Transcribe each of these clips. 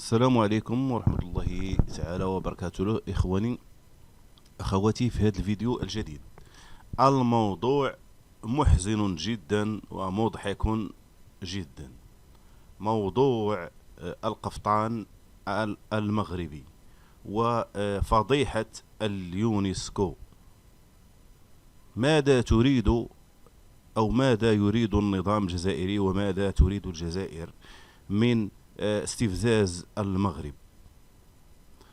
السلام عليكم ورحمة الله تعالى وبركاته. إخواني أخواتي، في هذا الفيديو الجديد الموضوع محزن جدا ومضحك جدا. موضوع القفطان المغربي وفضيحة اليونسكو. ماذا تريد أو ماذا يريد النظام الجزائري وماذا تريد الجزائر من استفزاز المغرب؟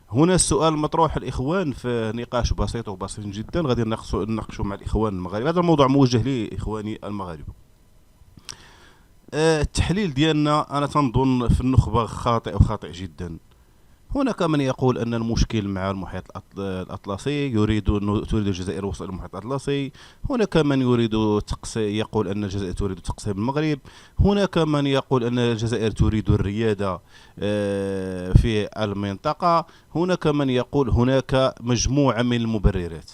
هنا السؤال مطروح الإخوان في نقاش بسيط وبسيط جدا غادي نناقشوا مع الإخوان المغاربة. هذا الموضوع موجه لإخواني المغاربة. التحليل ديالنا أنا تنظن في النخبة خاطئ وخاطئ جدا. هناك من يقول أن المشكل مع المحيط الأطلسي، تريد الجزائر وصول المحيط الأطلسي. هناك من يقول أن الجزائر تريد تقسيم المغرب. هناك من يقول أن الجزائر تريد الريادة في المنطقة. هناك من يقول هناك مجموعة من المبررات،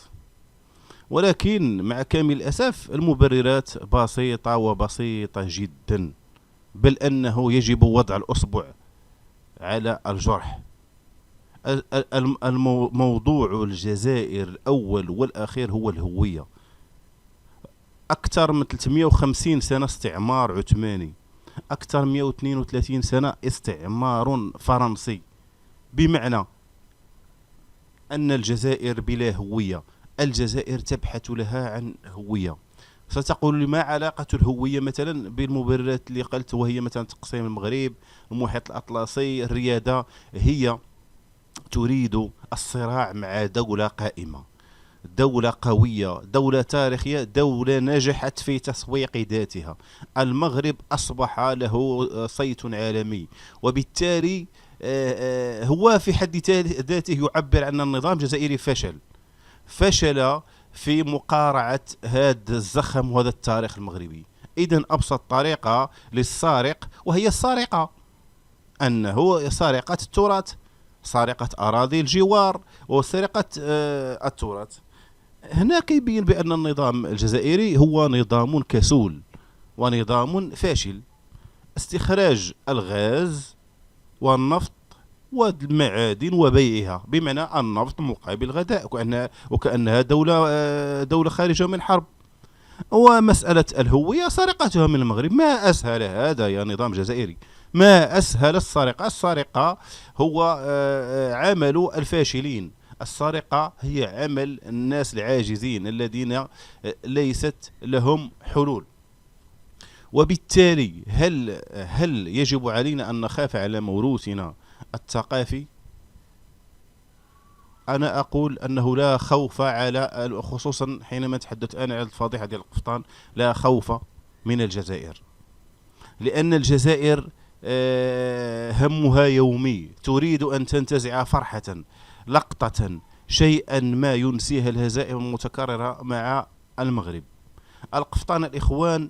ولكن مع كامل الأسف المبررات بسيطة وبسيطة جدا، بل أنه يجب وضع الأصبع على الجرح. موضوع الجزائر الأول والأخير هو الهوية. أكثر من 350 سنة استعمار عثماني، أكثر من 132 سنة استعمار فرنسي، بمعنى أن الجزائر بلا هوية. الجزائر تبحث لها عن هوية. ستقول لي ما علاقة الهوية مثلا بالمبررات اللي قلت، وهي مثلا تقسيم المغرب، المحيط الأطلسي، الريادة؟ هي تريد الصراع مع دولة قائمة، دولة قوية، دولة تاريخية، دولة نجحت في تسويق ذاتها. المغرب أصبح له صيت عالمي، وبالتالي هو في حد ذاته يعبر عن النظام الجزائري فشل في مقارعة هذا الزخم وهذا التاريخ المغربي. إذن أبسط طريقة للسارق، وهي السرقة، أنه سرقة التراث، سرقة أراضي الجوار وسرقة التراث. هنا كيبين بأن النظام الجزائري هو نظام كسول ونظام فاشل. استخراج الغاز والنفط والمعادن وبيعها، بمعنى النفط مقابل غذاء، وكأنها دولة خارجة من حرب. ومسألة الهوية سرقتها من المغرب. ما أسهل هذا يا نظام جزائري، ما أسهل السرقة. السرقة هو عمل الفاشلين. السرقة هي عمل الناس العاجزين الذين ليست لهم حلول. وبالتالي هل يجب علينا أن نخاف على موروثنا الثقافي؟ أنا أقول أنه لا خوف، على خصوصا حينما تحدث أنا على الفضيحة ديال القفطان، لا خوف من الجزائر، لأن الجزائر همها يومي، تريد أن تنتزع فرحة، لقطة، شيئا ما ينسيها الهزائم المتكررة مع المغرب. القفطان الإخوان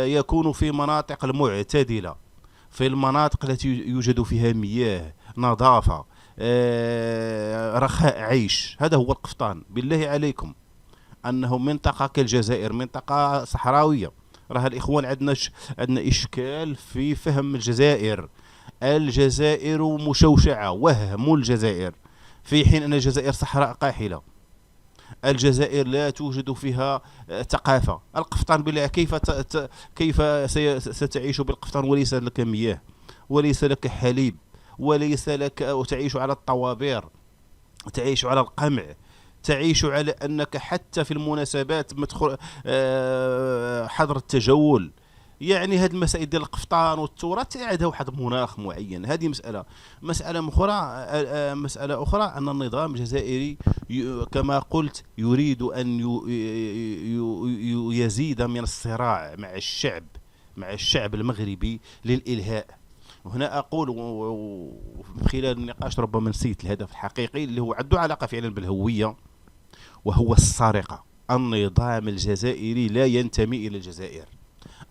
يكون في مناطق المعتدلة، في المناطق التي يوجد فيها مياه، نظافة، رخاء عيش. هذا هو القفطان. بالله عليكم، أنه منطقة كالجزائر منطقة صحراوية. راه الإخوان عندنا إشكال في فهم الجزائر. الجزائر مشوشعة، وهم الجزائر، في حين أن الجزائر صحراء قاحلة. الجزائر لا توجد فيها ثقافة. القفطان بالله، كيف ستعيش بالقفطان وليس لك مياه، وليس لك حليب، وليس لك، وتعيش على الطوابير، تعيش على القمع، تعيش على أنك حتى في المناسبات مدخل حظر التجول. يعني هذه المسائل ديال القفطان والتراث عندها واحد المناخ معين. هذه مسألة أخرى أن النظام الجزائري كما قلت يريد أن يزيد من الصراع مع الشعب المغربي للإلهاء. وهنا أقول خلال النقاش ربما نسيت الهدف الحقيقي اللي هو عنده علاقة فعلا بالهوية، وهو السرقة. النظام الجزائري لا ينتمي إلى الجزائر.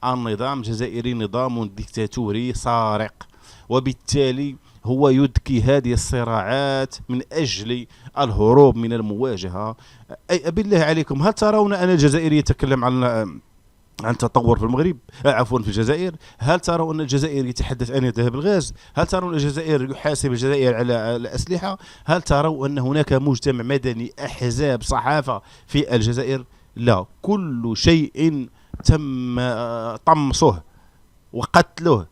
النظام الجزائري نظام ديكتاتوري سارق، وبالتالي هو يدكي هذه الصراعات من أجل الهروب من المواجهة. بالله عليكم، هل ترون أن الجزائري يتكلم عن عن تطور في المغرب، عفوا في الجزائر؟ هل ترون أن الجزائر يتحدث عن ذهب الغاز؟ هل ترون الجزائر يحاسب الجزائر على الأسلحة؟ هل ترون أن هناك مجتمع مدني، أحزاب، صحافة في الجزائر؟ لا، كل شيء تم طمسه وقتله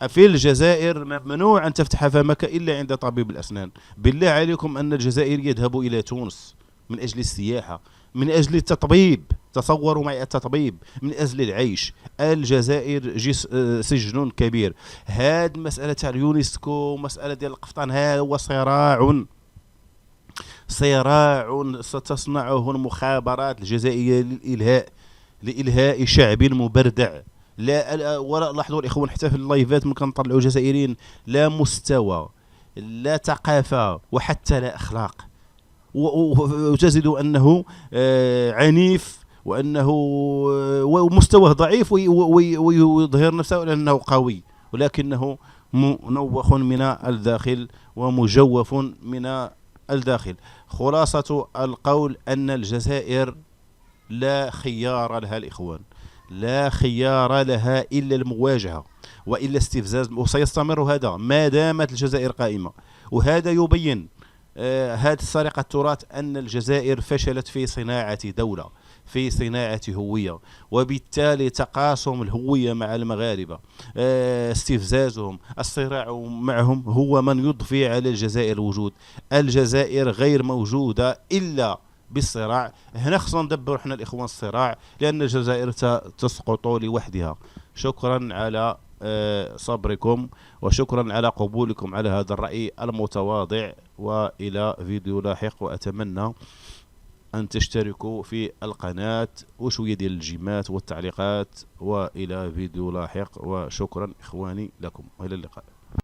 في الجزائر. ممنوع أن تفتح فمك إلا عند طبيب الأسنان. بالله عليكم أن الجزائر يذهب إلى تونس من أجل السياحة، من أجل التطبيب، تصوروا معي التطبيب، من أجل العيش. الجزائر سجن كبير. هاد مسألة تاع اليونسكو، مسألة ديال القفطان، هذا هو صراع ستصنعه المخابرات الجزائرية لإلهاء شعب مبردع. لا ولا لاحظوا الاخوان حتى في اللايفات من كنطلعوا جزائريين لا مستوى، لا ثقافه، وحتى لا اخلاق، وتجد انه عنيف، وانه ومستواه ضعيف، ويظهر نفسه على انه قوي، ولكنه منوخ من الداخل ومجوف من الداخل. خلاصة القول أن الجزائر لا خيار لها الإخوان، لا خيار لها إلا المواجهة وإلا استفزاز، وسيستمر هذا ما دامت الجزائر قائمة. وهذا يبين هذه سرقة التراث أن الجزائر فشلت في صناعة دولة، في صناعة هوية، وبالتالي تقاسم الهوية مع المغاربة، استفزازهم، الصراع معهم هو من يضفي على الجزائر الوجود. الجزائر غير موجودة إلا بالصراع. هنا خصنا ندبر احنا الإخوان الصراع، لأن الجزائر تسقط لوحدها. شكرا على صبركم، وشكرا على قبولكم على هذا الرأي المتواضع، وإلى فيديو لاحق. وأتمنى أن تشتركوا في القناة وشوية ديال الجيمات والتعليقات، وإلى فيديو لاحق. وشكرا إخواني لكم، وإلى اللقاء.